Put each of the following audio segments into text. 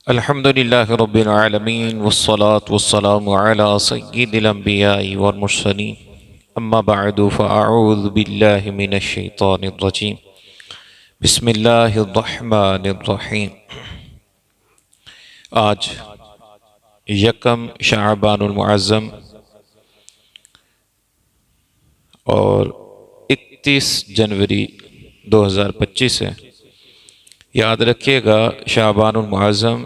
الحمد لله رب العالمين والصلاة والسلام على سيد الأنبياء والمرسلين أما بعد فأعوذ بالله من الشيطان الرجيم بسم الله الرحمن الرحيم۔ آج یکم شعبان المعظم اور 31 جنوری 2025 ہے۔ یاد رکھیے گا شعبان المعظم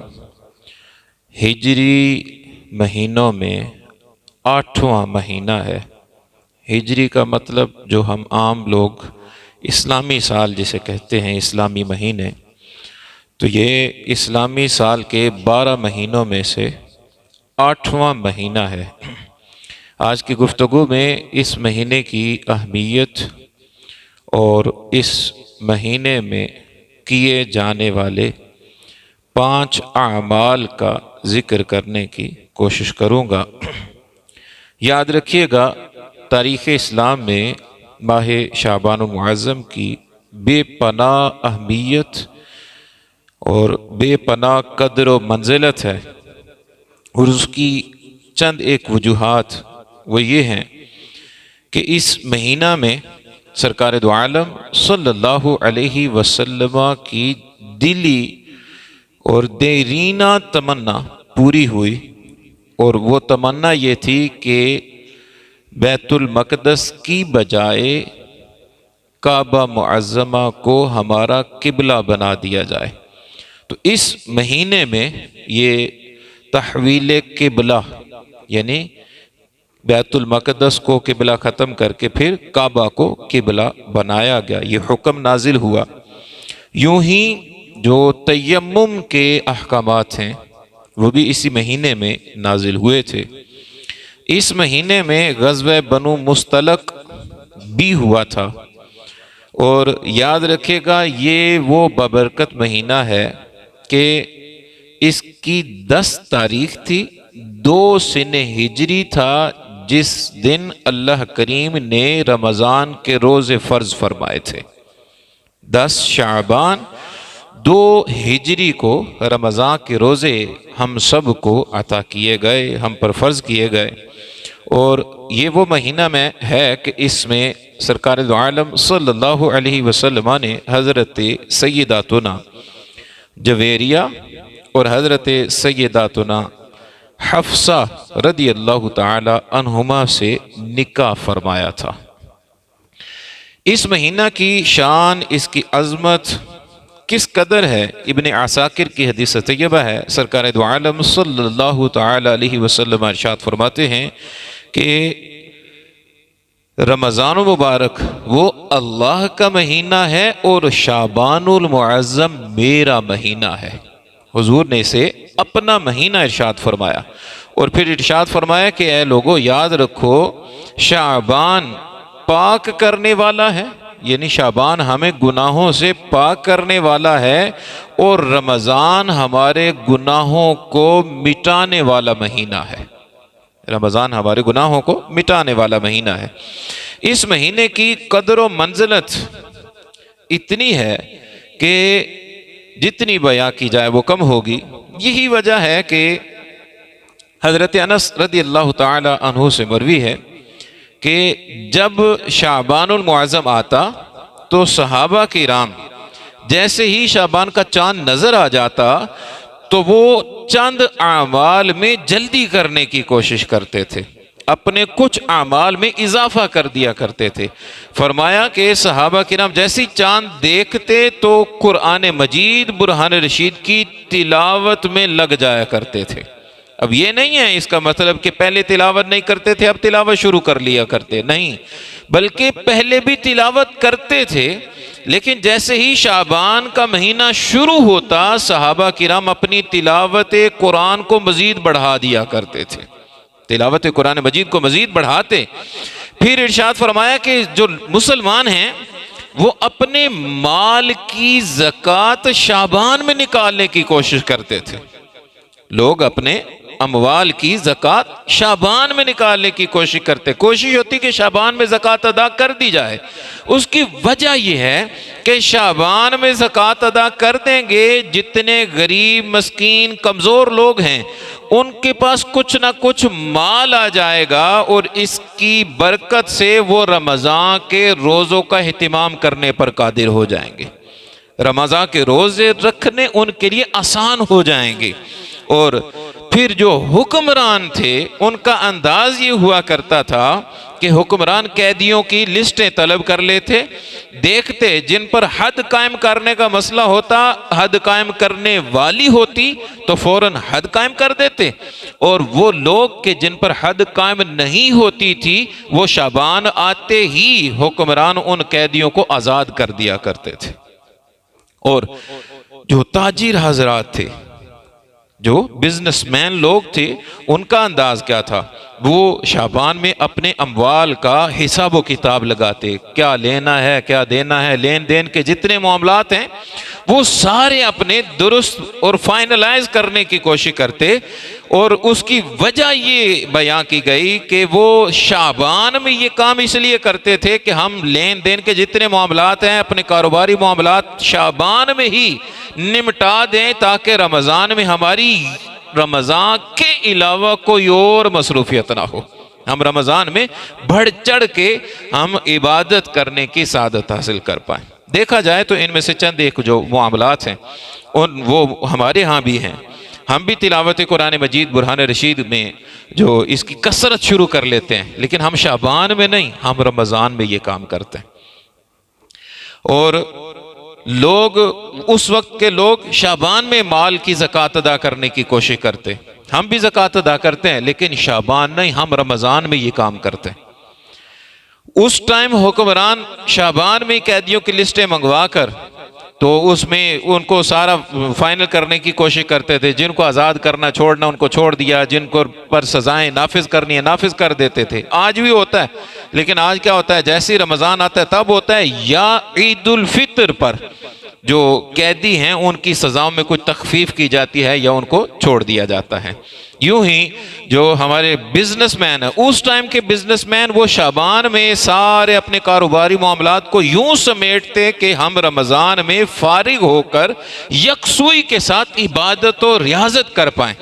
ہجری مہینوں میں 8واں مہینہ ہے۔ ہجری کا مطلب جو ہم عام لوگ اسلامی سال جسے کہتے ہیں، اسلامی مہینے، تو یہ اسلامی سال کے 12 مہینوں میں سے 8واں مہینہ ہے۔ آج کی گفتگو میں اس مہینے کی اہمیت اور اس مہینے میں کیے جانے والے 5 اعمال کا ذکر کرنے کی کوشش کروں گا۔ یاد رکھیے گا تاریخ اسلام میں ماہ شعبان المعظم کی بے پناہ اہمیت اور بے پناہ قدر و منزلت ہے، اور اس کی چند ایک وجوہات وہ یہ ہیں کہ اس مہینہ میں سرکار دو عالم صلی اللہ علیہ وسلم کی دلی اور دیرینہ تمنا پوری ہوئی، اور وہ تمنا یہ تھی کہ بیت المقدس کی بجائے کعبہ معظمہ کو ہمارا قبلہ بنا دیا جائے۔ تو اس مہینے میں یہ تحویل قبلہ یعنی بیت المقدس کو قبلہ ختم کر کے پھر کعبہ کو قبلہ بنایا گیا، یہ حکم نازل ہوا۔ یوں ہی جو تیمم کے احکامات ہیں وہ بھی اسی مہینے میں نازل ہوئے تھے۔ اس مہینے میں غزوہ بنو مستلق بھی ہوا تھا، اور یاد رکھے گا یہ وہ بابرکت مہینہ ہے کہ اس کی 10 تاریخ تھی، 2 سن ہجری تھا، جس دن اللہ کریم نے رمضان کے روزے فرض فرمائے تھے۔ 10 شعبان 2 ہجری کو رمضان کے روزے ہم سب کو عطا کیے گئے، ہم پر فرض کیے گئے، اور یہ وہ مہینہ میں ہے کہ اس میں سرکار دو عالم صلی اللہ علیہ وسلم نے حضرت سیداتنا جویریہ اور حضرت سیداتنا حفصہ رضی اللہ تعالی عنہما سے نکاح فرمایا تھا۔ اس مہینہ کی شان، اس کی عظمت کس قدر ہے، ابن عساکر کی حدیث طیبہ ہے۔ سرکار دو عالم صلی اللہ تعالی علیہ وسلم ارشاد فرماتے ہیں کہ رمضان المبارک وہ اللہ کا مہینہ ہے اور شعبان المعظم میرا مہینہ ہے۔ حضور نے اسے اپنا مہینہ ارشاد فرمایا، اور پھر ارشاد فرمایا کہ اے لوگو یاد رکھو شعبان پاک کرنے والا ہے، یعنی شعبان ہمیں گناہوں سے پاک کرنے والا ہے، اور رمضان ہمارے گناہوں کو مٹانے والا مہینہ ہے۔ رمضان ہمارے گناہوں کو مٹانے والا مہینہ ہے۔ اس مہینے کی قدر و منزلت اتنی ہے کہ جتنی بیان کی جائے وہ کم ہوگی۔ یہی وجہ ہے کہ حضرت انس رضی اللہ تعالی عنہ سے مروی ہے کہ جب شعبان المعظم آتا تو صحابہ کرام جیسے ہی شعبان کا چاند نظر آ جاتا تو وہ چند اعمال میں جلدی کرنے کی کوشش کرتے تھے، اپنے کچھ اعمال میں اضافہ کر دیا کرتے تھے۔ فرمایا کہ صحابہ کرام جیسی چاند دیکھتے تو قرآن مجید برہان رشید کی تلاوت میں لگ جایا کرتے تھے۔ اب یہ نہیں ہے اس کا مطلب کہ پہلے تلاوت نہیں کرتے تھے اب تلاوت شروع کر لیا کرتے، نہیں، بلکہ پہلے بھی تلاوت کرتے تھے، لیکن جیسے ہی شعبان کا مہینہ شروع ہوتا صحابہ کرام اپنی تلاوت قرآن کو مزید بڑھا دیا کرتے تھے، تلاوت قرآن مجید کو مزید بڑھاتے۔ پھر ارشاد فرمایا کہ جو مسلمان ہیں وہ اپنے مال کی زکوٰۃ شعبان میں نکالنے کی کوشش کرتے تھے۔ لوگ اپنے اموال کی زکوٰۃ شعبان میں نکالنے کی کوشش ہوتی کہ شعبان میں زکوٰۃ ادا کر دی جائے۔ اس کی وجہ یہ ہے کہ شعبان میں زکوٰۃ ادا کر دیں گے، جتنے غریب مسکین کمزور لوگ ہیں ان کے پاس کچھ نہ کچھ مال آ جائے گا، اور اس کی برکت سے وہ رمضان کے روزوں کا اہتمام کرنے پر قادر ہو جائیں گے، رمضان کے روزے رکھنے ان کے لیے آسان ہو جائیں گے۔ اور پھر جو حکمران تھے ان کا انداز یہ ہوا کرتا تھا کہ حکمران قیدیوں کی لسٹیں طلب کر لیتے، دیکھتے جن پر حد قائم کرنے کا مسئلہ ہوتا، حد قائم کرنے والی ہوتی تو فوراً حد قائم کر دیتے، اور وہ لوگ کہ جن پر حد قائم نہیں ہوتی تھی وہ شعبان آتے ہی حکمران ان قیدیوں کو آزاد کر دیا کرتے تھے۔ اور جو تاجر حضرات تھے، جو بزنس مین لوگ تھے، ان کا انداز کیا تھا؟ وہ شعبان میں اپنے اموال کا حساب و کتاب لگاتے، کیا لینا ہے کیا دینا ہے، لین دین کے جتنے معاملات ہیں وہ سارے اپنے درست اور فائنلائز کرنے کی کوشش کرتے۔ اور اس کی وجہ یہ بیان کی گئی کہ وہ شعبان میں یہ کام اس لیے کرتے تھے کہ ہم لین دین کے جتنے معاملات ہیں، اپنے کاروباری معاملات شعبان میں ہی نمٹا دیں، تاکہ رمضان میں ہماری رمضان کے علاوہ کوئی اور مصروفیت نہ ہو، ہم رمضان میں بڑھ چڑھ کے ہم عبادت کرنے کی سعادت حاصل کر پائیں۔ دیکھا جائے تو ان میں سے چند ایک جو معاملات ہیں وہ ہمارے ہاں بھی ہیں، ہم بھی تلاوت قرآن مجید برہان رشید میں جو اس کی کثرت شروع کر لیتے ہیں، لیکن ہم شعبان میں نہیں، ہم رمضان میں یہ کام کرتے ہیں۔ اور لوگ اس وقت کے لوگ شعبان میں مال کی زکوٰۃ ادا کرنے کی کوشش کرتے، ہم بھی زکوٰۃ ادا کرتے ہیں لیکن شعبان نہیں، ہم رمضان میں یہ کام کرتے ہیں۔ اس ٹائم حکمران شعبان میں قیدیوں کی لسٹیں منگوا کر تو اس میں ان کو سارا فائنل کرنے کی کوشش کرتے تھے، جن کو آزاد کرنا چھوڑنا ان کو چھوڑ دیا، جن کو پر سزائیں نافذ کرنی ہے نافذ کر دیتے تھے۔ آج بھی ہوتا ہے، لیکن آج کیا ہوتا ہے، جیسے رمضان آتا ہے تب ہوتا ہے، یا عید الفطر پر جو قیدی ہیں ان کی سزاؤں میں کچھ تخفیف کی جاتی ہے یا ان کو چھوڑ دیا جاتا ہے۔ یوں ہی جو ہمارے بزنس مین ہیں، اس ٹائم کے بزنس مین وہ شعبان میں سارے اپنے کاروباری معاملات کو یوں سمیٹتے کہ ہم رمضان میں فارغ ہو کر یکسوئی کے ساتھ عبادت و ریاضت کر پائیں۔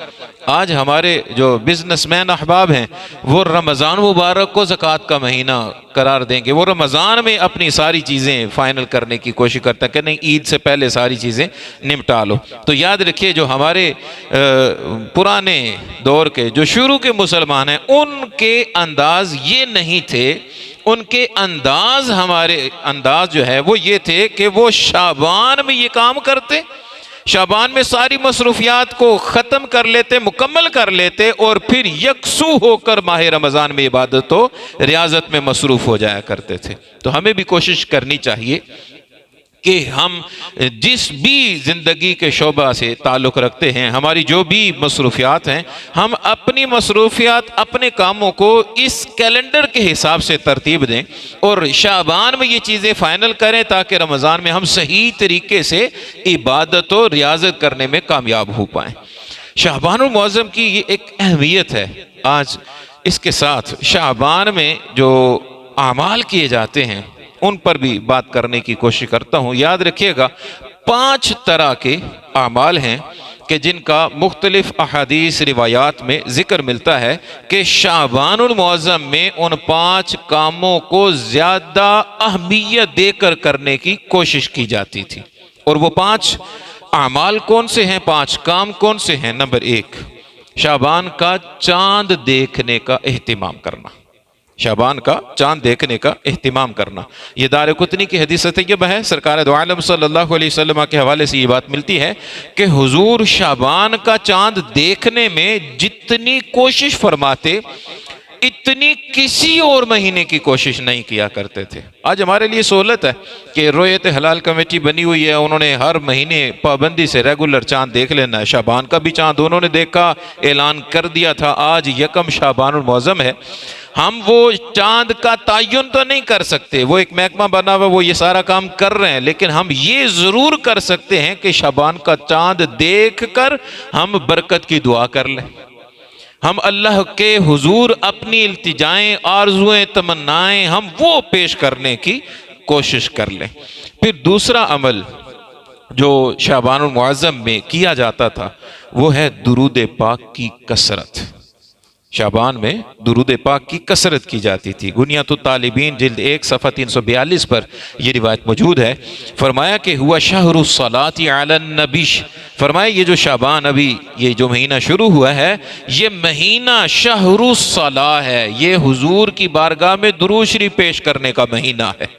آج ہمارے جو بزنس مین احباب ہیں وہ رمضان مبارک کو زکوٰۃ کا مہینہ قرار دیں گے، وہ رمضان میں اپنی ساری چیزیں فائنل کرنے کی کوشش کرتا ہے کہ نہیں عید سے پہلے ساری چیزیں نمٹا لو۔ تو یاد رکھیے جو ہمارے پرانے دور کے جو شروع کے مسلمان ہیں ان کے انداز یہ نہیں تھے، ان کے انداز ہمارے انداز جو ہے وہ یہ تھے کہ وہ شعبان میں یہ کام کرتے، شعبان میں ساری مصروفیات کو ختم کر لیتے، مکمل کر لیتے، اور پھر یکسو ہو کر ماہ رمضان میں عبادت و ریاضت میں مصروف ہو جایا کرتے تھے۔ تو ہمیں بھی کوشش کرنی چاہیے کہ ہم جس بھی زندگی کے شعبہ سے تعلق رکھتے ہیں، ہماری جو بھی مصروفیات ہیں، ہم اپنی مصروفیات اپنے کاموں کو اس کیلنڈر کے حساب سے ترتیب دیں اور شعبان میں یہ چیزیں فائنل کریں تاکہ رمضان میں ہم صحیح طریقے سے عبادت و ریاضت کرنے میں کامیاب ہو پائیں۔ شعبان المعظم کی یہ ایک اہمیت ہے۔ آج اس کے ساتھ شعبان میں جو اعمال کیے جاتے ہیں ان پر بھی بات کرنے کی کوشش کرتا ہوں۔ یاد رکھیے گا 5 طرح کے اعمال ہیں کہ جن کا مختلف احادیث روایات میں ذکر ملتا ہے کہ شعبان المعظم میں ان 5 کاموں کو زیادہ اہمیت دے کر کرنے کی کوشش کی جاتی تھی۔ اور وہ 5 اعمال کون سے ہیں، 5 کام کون سے ہیں؟ نمبر 1، شعبان کا چاند دیکھنے کا اہتمام کرنا، شعبان کا چاند دیکھنے کا اہتمام کرنا۔ یہ دارقطنی کی حدیث طیبہ ہے، سرکار دو عالم صلی اللہ علیہ وسلم کے حوالے سے یہ بات ملتی ہے کہ حضور شعبان کا چاند دیکھنے میں جتنی کوشش فرماتے اتنی کسی اور مہینے کی کوشش نہیں کیا کرتے تھے۔ آج ہمارے لیے سہولت ہے کہ رؤیت ہلال کمیٹی بنی ہوئی ہے، انہوں نے ہر مہینے پابندی سے ریگولر چاند دیکھ لینا ہے۔ شعبان کا بھی چاند انہوں نے دیکھا، اعلان کر دیا تھا آج 1 شعبان المعظم ہے۔ ہم وہ چاند کا تعین تو نہیں کر سکتے، وہ ایک محکمہ بنا ہوا وہ یہ سارا کام کر رہے ہیں، لیکن ہم یہ ضرور کر سکتے ہیں کہ شعبان کا چاند دیکھ کر ہم برکت کی دعا کر لیں۔ ہم اللہ کے حضور اپنی التجائیں، آرزویں، تمنائیں ہم وہ پیش کرنے کی کوشش کر لیں۔ پھر دوسرا عمل جو شعبان المعظم میں کیا جاتا تھا وہ ہے درود پاک کی کثرت۔ شعبان میں درود پاک کی کثرت کی جاتی تھی۔ غنیۃ الطالبین جلد 1 صفحہ 342 پر یہ روایت موجود ہے۔ فرمایا کہ ہوا شہر الصلاۃ علی النبی، فرمایا یہ جو شعبان ابھی یہ جو مہینہ شروع ہوا ہے یہ مہینہ شہر الصلاۃ ہے، یہ حضور کی بارگاہ میں درود شریف پیش کرنے کا مہینہ ہے۔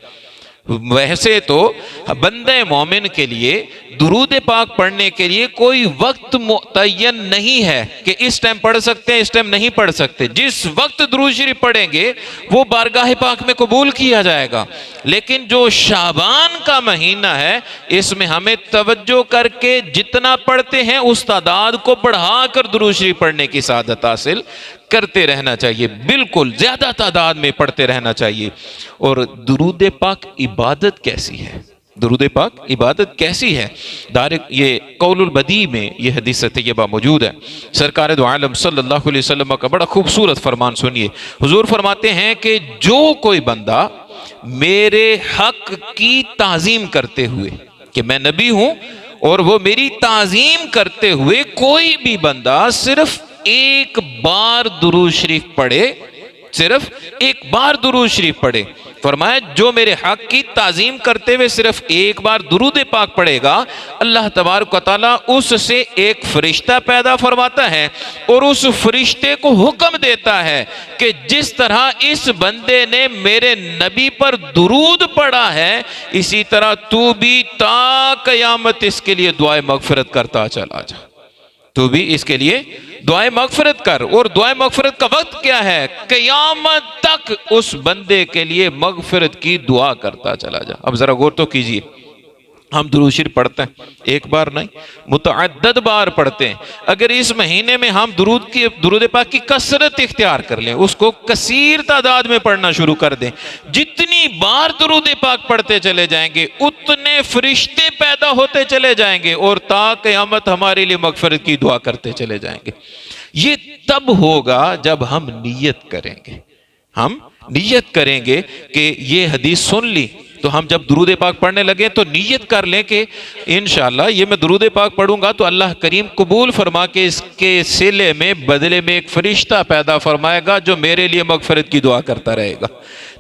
ویسے تو بندہ مومن کے لیے درود پاک پڑھنے کے لیے کوئی وقت معین نہیں ہے کہ اس ٹائم پڑھ سکتے ہیں اس ٹائم نہیں پڑھ سکتے، جس وقت درود شریف پڑھیں گے وہ بارگاہ پاک میں قبول کیا جائے گا۔ لیکن جو شعبان کا مہینہ ہے اس میں ہمیں توجہ کر کے جتنا پڑھتے ہیں اس تعداد کو بڑھا کر درود شریف پڑھنے کی سعادت حاصل کرتے رہنا چاہیے، بالکل زیادہ تعداد میں پڑھتے رہنا چاہیے۔ اور درود پاک عبادت کیسی ہے؟ درود پاک عبادت کیسی ہے؟ یہ قول البدیع میں یہ حدیث طیبہ موجود ہے۔ سرکار دو عالم صلی اللہ علیہ وسلم کا بڑا خوبصورت فرمان سنیے۔ حضور فرماتے ہیں کہ جو کوئی بندہ میرے حق کی تعظیم کرتے ہوئے، کہ میں نبی ہوں اور وہ میری تعظیم کرتے ہوئے کوئی بھی بندہ صرف ایک بار درود شریف پڑھے، صرف ایک بار درود شریف پڑھے، فرمایا جو میرے حق کی تعظیم کرتے ہوئے صرف ایک بار درود پاک پڑھے گا، اللہ تبارک و تعالیٰ اس سے ایک فرشتہ پیدا فرماتا ہے اور اس فرشتے کو حکم دیتا ہے کہ جس طرح اس بندے نے میرے نبی پر درود پڑھا ہے اسی طرح تو بھی تا قیامت اس کے لیے دعائے مغفرت کرتا چلا جا، تو بھی اس کے لیے دعائے مغفرت کر۔ اور دعائے مغفرت کا وقت کیا ہے؟ قیامت تک اس بندے کے لیے مغفرت کی دعا کرتا چلا جا۔ اب ذرا غور تو کیجئے، ہم درود شریف پڑھتے ہیں ایک بار نہیں متعدد بار پڑھتے ہیں۔ اگر اس مہینے میں ہم درود پاک کی کثرت اختیار کر لیں، اس کو کثیر تعداد میں پڑھنا شروع کر دیں، جتنی بار درود پاک پڑھتے چلے جائیں گے اتنے فرشتے پیدا ہوتے چلے جائیں گے اور تا قیامت ہمارے لیے مغفرت کی دعا کرتے چلے جائیں گے۔ یہ تب ہوگا جب ہم نیت کریں گے، ہم نیت کریں گے کہ یہ حدیث سن لی تو ہم جب درود پاک پڑھنے لگے تو نیت کر لیں کہ انشاءاللہ یہ میں درود پاک پڑھوں گا تو اللہ کریم قبول فرما کے اس کے صلے میں بدلے میں ایک فرشتہ پیدا فرمائے گا جو میرے لیے مغفرت کی دعا کرتا رہے گا۔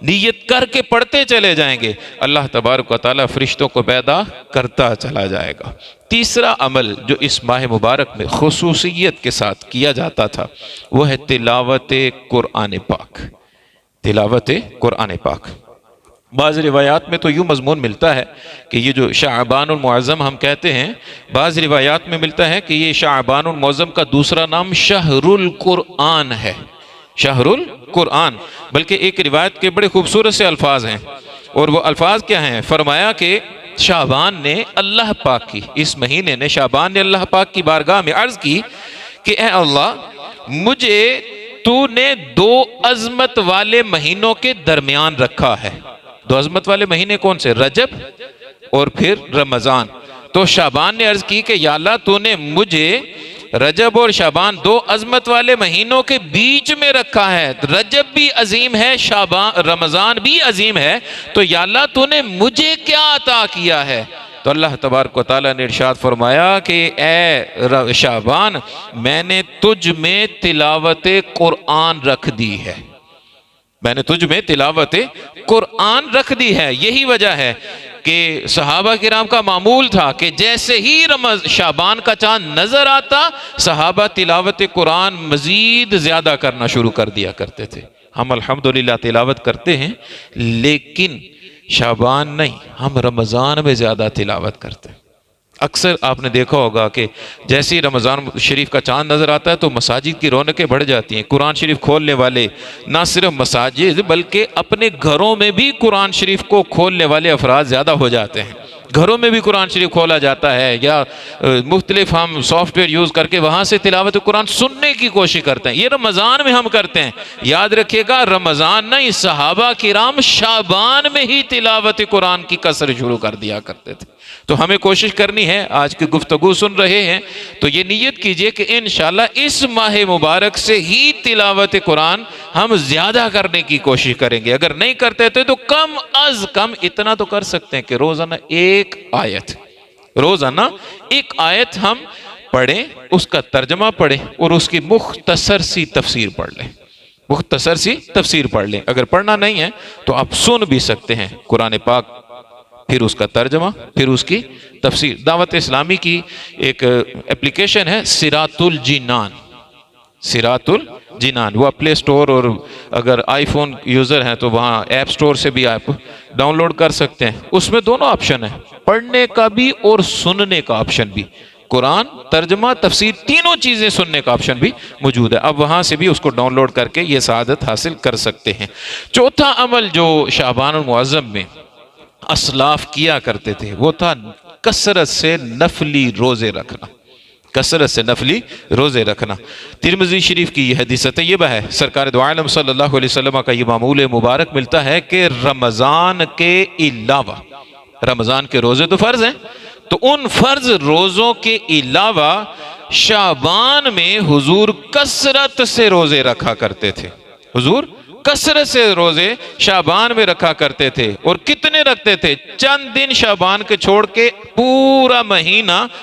نیت کر کے پڑھتے چلے جائیں گے، اللہ تبارک و تعالیٰ فرشتوں کو پیدا کرتا چلا جائے گا۔ تیسرا عمل جو اس ماہ مبارک میں خصوصیت کے ساتھ کیا جاتا تھا وہ ہے تلاوت قرآن پاک۔ تلاوت قرآن پاک، بعض روایات میں تو یوں مضمون ملتا ہے کہ یہ جو شعبان المعظم ہم کہتے ہیں، بعض روایات میں ملتا ہے کہ یہ شعبان المعظم کا دوسرا نام شہر القرآن ہے، شہر القرآن۔ بلکہ ایک روایت کے بڑے خوبصورت سے الفاظ ہیں، اور وہ الفاظ کیا ہیں؟ فرمایا کہ شعبان نے اللہ پاک کی، اس مہینے نے شعبان نے اللہ پاک کی بارگاہ میں عرض کی کہ اے اللہ، مجھے تو نے 2 عظمت والے مہینوں کے درمیان رکھا ہے۔ 2 عظمت والے مہینے کون سے؟ رجب اور پھر رمضان۔ تو شعبان نے عرض کی کہ یا اللہ تو نے مجھے رجب اور شعبان 2 عظمت والے مہینوں کے بیچ میں رکھا ہے، رجب بھی عظیم ہے، رمضان بھی عظیم ہے، تو یا اللہ تو نے مجھے کیا عطا کیا ہے؟ تو اللہ تبارک و تعالیٰ نے ارشاد فرمایا کہ اے شعبان، میں نے تجھ میں تلاوت قرآن رکھ دی ہے، میں نے تجھ میں تلاوت قرآن رکھ دی ہے۔ یہی وجہ ہے کہ صحابہ کرام کا معمول تھا کہ جیسے ہی شعبان کا چاند نظر آتا صحابہ تلاوت قرآن مزید زیادہ کرنا شروع کر دیا کرتے تھے۔ ہم الحمدللہ تلاوت کرتے ہیں لیکن شعبان نہیں، ہم رمضان میں زیادہ تلاوت کرتے ہیں۔ اکثر آپ نے دیکھا ہوگا کہ جیسے ہی رمضان شریف کا چاند نظر آتا ہے تو مساجد کی رونقیں بڑھ جاتی ہیں۔ قرآن شریف کھولنے والے نہ صرف مساجد بلکہ اپنے گھروں میں بھی قرآن شریف کو کھولنے والے افراد زیادہ ہو جاتے ہیں۔ گھروں میں بھی قرآن شریف کھولا جاتا ہے یا مختلف ہم سافٹ ویئر یوز کر کے وہاں سے تلاوت قرآن سننے کی کوشش کرتے ہیں۔ یہ رمضان میں ہم کرتے ہیں، یاد رکھیے گا رمضان نہیں، صحابہ کرام شعبان میں ہی تلاوت قرآن کی کثرت شروع کر دیا کرتے تھے۔ تو ہمیں کوشش کرنی ہے، آج کی گفتگو سن رہے ہیں تو یہ نیت کیجئے کہ انشاءاللہ اس ماہ مبارک سے ہی تلاوت قرآن ہم زیادہ کرنے کی کوشش کریں گے۔ اگر نہیں کرتے تھے تو کم از کم اتنا تو کر سکتے ہیں کہ روزانہ ایک آیت ہم پڑھیں، اس کا ترجمہ پڑھیں اور اس کی مختصر سی تفسیر پڑھ لیں۔ اگر پڑھنا نہیں ہے تو آپ سن بھی سکتے ہیں قرآن پاک، پھر اس کا ترجمہ، پھر اس کی تفسیر۔ دعوت اسلامی کی ایک اپلیکیشن ہے صراط الجنان، وہ پلے سٹور اور اگر آئی فون یوزر ہیں تو وہاں ایپ سٹور سے بھی آپ ڈاؤن لوڈ کر سکتے ہیں۔ اس میں دونوں آپشن ہیں، پڑھنے کا بھی اور سننے کا آپشن بھی، قرآن ترجمہ تفسیر تینوں چیزیں سننے کا آپشن بھی موجود ہے۔ اب وہاں سے بھی اس کو ڈاؤن لوڈ کر کے یہ سعادت حاصل کر سکتے ہیں۔ چوتھا عمل جو شعبان المعظم میں اسلاف کیا کرتے تھے وہ تھا کثرت سے نفلی روزے رکھنا۔ ترمذی شریف کی یہ حدیث طیبہ ہے، سرکار دو عالم صلی اللہ علیہ وسلم کا یہ معمول مبارک ملتا ہے کہ رمضان کے علاوہ، رمضان کے روزے تو فرض ہیں، تو ان فرض روزوں کے علاوہ شعبان میں حضور کثرت سے روزے رکھا کرتے تھے۔ حضور کثرت سے روزے شعبان میں رکھا کرتے تھے، اور کتنے رکھتے تھے؟ چند دن شعبان کے چھوڑ کے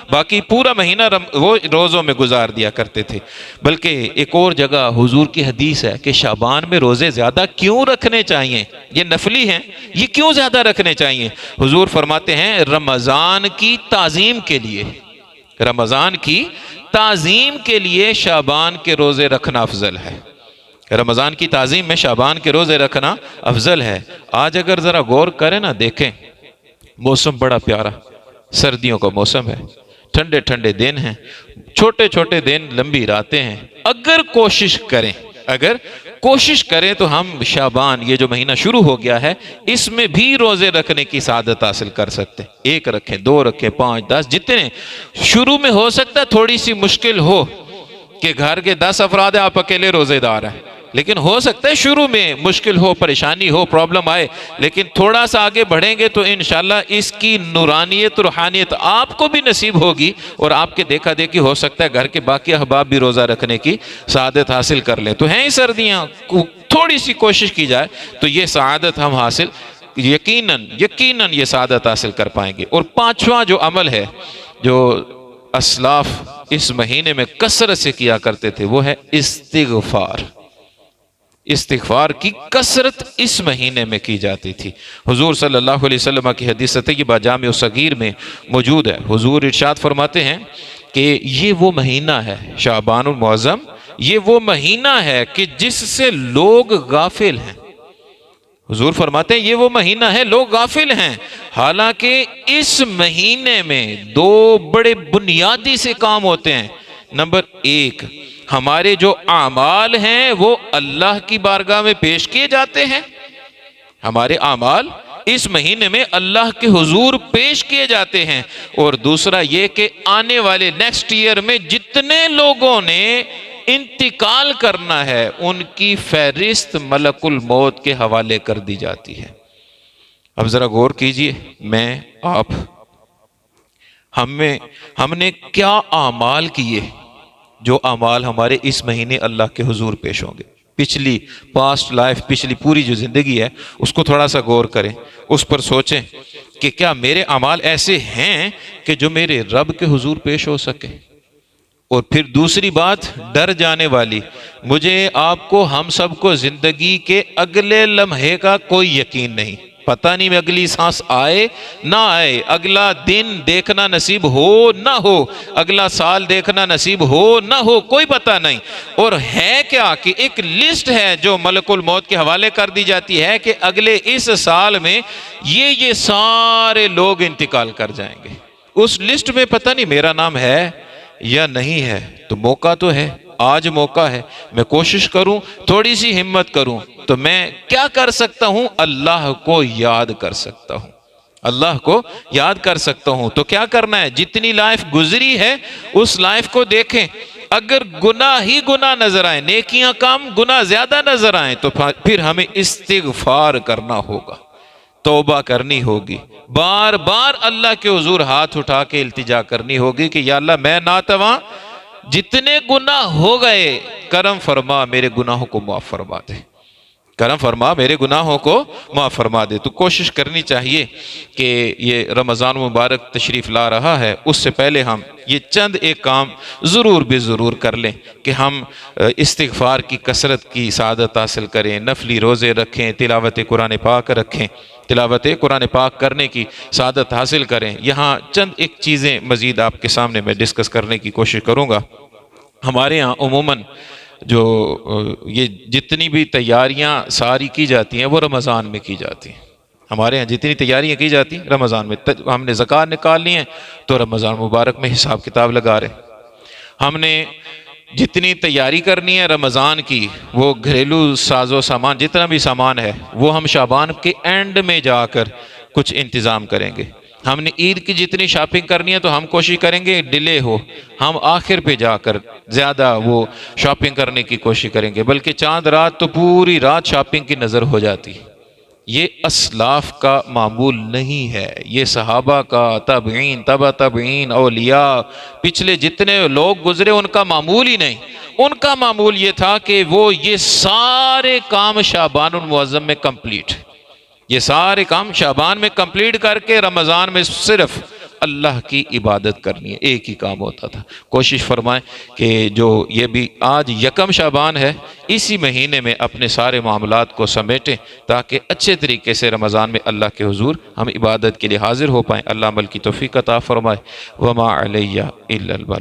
باقی پورا مہینہ وہ روزوں میں گزار دیا کرتے تھے۔ بلکہ ایک اور جگہ حضور کی حدیث ہے کہ شعبان میں روزے زیادہ کیوں رکھنے چاہیے، یہ نفلی ہیں، یہ کیوں زیادہ رکھنے چاہیے؟ حضور فرماتے ہیں رمضان کی تعظیم کے لیے شعبان کے روزے رکھنا افضل ہے۔ رمضان کی تعظیم میں شعبان کے روزے رکھنا افضل ہے۔ آج اگر ذرا غور کریں نا، دیکھیں موسم بڑا پیارا، سردیوں کا موسم ہے، ٹھنڈے ٹھنڈے دن ہیں، چھوٹے چھوٹے دن، لمبی راتیں ہیں۔ اگر کوشش کریں تو ہم شعبان، یہ جو مہینہ شروع ہو گیا ہے، اس میں بھی روزے رکھنے کی سعادت حاصل کر سکتے ہیں۔ 1 رکھیں، 2 رکھیں، 5، 10، جتنے شروع میں ہو سکتا ہے۔ تھوڑی سی مشکل ہو کہ گھر کے 10 افراد ہیں، آپ اکیلے روزے دار ہیں، لیکن ہو سکتا ہے شروع میں مشکل ہو، پریشانی ہو، پرابلم آئے، لیکن تھوڑا سا آگے بڑھیں گے تو انشاءاللہ اس کی نورانیت، روحانیت آپ کو بھی نصیب ہوگی، اور آپ کے دیکھا دیکھی ہو سکتا ہے گھر کے باقی احباب بھی روزہ رکھنے کی سعادت حاصل کر لیں۔ تو ہیں ہی سردیاں، تھوڑی سی کوشش کی جائے تو یہ سعادت ہم یقیناً یہ سعادت حاصل کر پائیں گے۔ اور 5واں جو عمل ہے جو اسلاف اس مہینے میں کثرت سے کیا کرتے تھے وہ ہے استغفار کی کثرت اس مہینے میں کی جاتی تھی۔ حضور صلی اللہ علیہ وسلم کی حدیث طیبہ جامع صغیر میں موجود ہے۔ حضور ارشاد فرماتے ہیں کہ یہ وہ مہینہ ہے، شعبان المعظم، یہ وہ مہینہ ہے کہ جس سے لوگ غافل ہیں۔ حضور فرماتے ہیں یہ وہ مہینہ ہے، لوگ غافل ہیں، حالانکہ اس مہینے میں 2 بڑے بنیادی سے کام ہوتے ہیں۔ نمبر 1، ہمارے جو اعمال ہیں وہ اللہ کی بارگاہ میں پیش کیے جاتے ہیں، ہمارے اعمال اس مہینے میں اللہ کے حضور پیش کیے جاتے ہیں۔ اور دوسرا یہ کہ آنے والے نیکسٹ ایئر میں جتنے لوگوں نے انتقال کرنا ہے ان کی فہرست ملک الموت کے حوالے کر دی جاتی ہے۔ اب ذرا غور کیجئے، میں آپ ہم نے کیا اعمال کیے جو اعمال ہمارے اس مہینے اللہ کے حضور پیش ہوں گے۔ پچھلی پاسٹ لائف، پچھلی پوری جو زندگی ہے اس کو تھوڑا سا غور کریں، اس پر سوچیں کہ کیا میرے اعمال ایسے ہیں کہ جو میرے رب کے حضور پیش ہو سکے۔ اور پھر دوسری بات ڈر جانے والی، مجھے آپ کو، ہم سب کو زندگی کے اگلے لمحے کا کوئی یقین نہیں، پتہ نہیں میں اگلی سانس آئے نہ آئے، اگلا دن دیکھنا نصیب ہو نہ ہو، اگلا سال دیکھنا نصیب ہو نہ ہو، کوئی پتہ نہیں۔ اور ہے کیا کہ ایک لسٹ ہے جو ملک الموت کے حوالے کر دی جاتی ہے کہ اگلے اس سال میں یہ سارے لوگ انتقال کر جائیں گے۔ اس لسٹ میں پتہ نہیں میرا نام ہے یا نہیں ہے، تو موقع تو ہے، آج موقع ہے، میں کوشش کروں، تھوڑی سی ہمت کروں تو میں کیا کر سکتا ہوں؟ اللہ کو یاد کر سکتا ہوں، اللہ کو یاد کر سکتا ہوں۔ تو کیا کرنا ہے؟ جتنی لائف گزری ہے اس لائف کو دیکھیں، اگر گناہ ہی گناہ نظر آئیں، نیکیاں کم، گناہ زیادہ نظر آئیں، تو پھر ہمیں استغفار کرنا ہوگا۔ توبہ کرنی ہوگی، بار بار اللہ کے حضور ہاتھ اٹھا کے التجا کرنی ہوگی کہ یا اللہ میں ناتواں، جتنے گناہ ہو گئے کرم فرما میرے گناہوں کو معاف فرما دے، کرم فرما میرے گناہوں کو معاف فرما دے۔ تو کوشش کرنی چاہیے کہ یہ رمضان مبارک تشریف لا رہا ہے، اس سے پہلے ہم یہ چند ایک کام ضرور بے ضرور کر لیں کہ ہم استغفار کی کثرت کی سعادت حاصل کریں، نفلی روزے رکھیں، تلاوت قرآن پاک رکھیں، تلاوت قرآن پاک کرنے کی سعادت حاصل کریں۔ یہاں چند ایک چیزیں مزید آپ کے سامنے میں ڈسکس کرنے کی کوشش کروں گا۔ ہمارے یہاں عموماً جو یہ جتنی بھی تیاریاں ساری کی جاتی ہیں وہ رمضان میں کی جاتی ہیں۔ ہمارے یہاں جتنی تیاریاں کی جاتی ہیں رمضان میں، ہم نے زکوٰۃ نکالنی ہے تو رمضان مبارک میں حساب کتاب لگا رہے ہیں۔ ہم نے جتنی تیاری کرنی ہے رمضان کی، وہ گھریلو ساز و سامان جتنا بھی سامان ہے وہ ہم شعبان کے اینڈ میں جا کر کچھ انتظام کریں گے۔ ہم نے عید کی جتنی شاپنگ کرنی ہے تو ہم کوشش کریں گے ڈیلے ہو، ہم آخر پہ جا کر زیادہ وہ شاپنگ کرنے کی کوشش کریں گے، بلکہ چاند رات تو پوری رات شاپنگ کی نظر ہو جاتی۔ یہ اسلاف کا معمول نہیں ہے، یہ صحابہ کا، تابعین، تبع تابعین، اولیاء، پچھلے جتنے لوگ گزرے ان کا معمول ہی نہیں۔ ان کا معمول یہ تھا کہ وہ یہ سارے کام شعبان المعظم میں کمپلیٹ، یہ سارے کام شعبان میں کمپلیٹ کر کے رمضان میں صرف اللہ کی عبادت کرنی ہے، ایک ہی کام ہوتا تھا۔ کوشش فرمائیں کہ جو یہ بھی آج یکم شعبان ہے، اسی مہینے میں اپنے سارے معاملات کو سمیٹیں تاکہ اچھے طریقے سے رمضان میں اللہ کے حضور ہم عبادت کے لیے حاضر ہو پائیں۔ اللہ عمل کی توفیق عطا فرمائے۔ وما علیہ الا البلاغ۔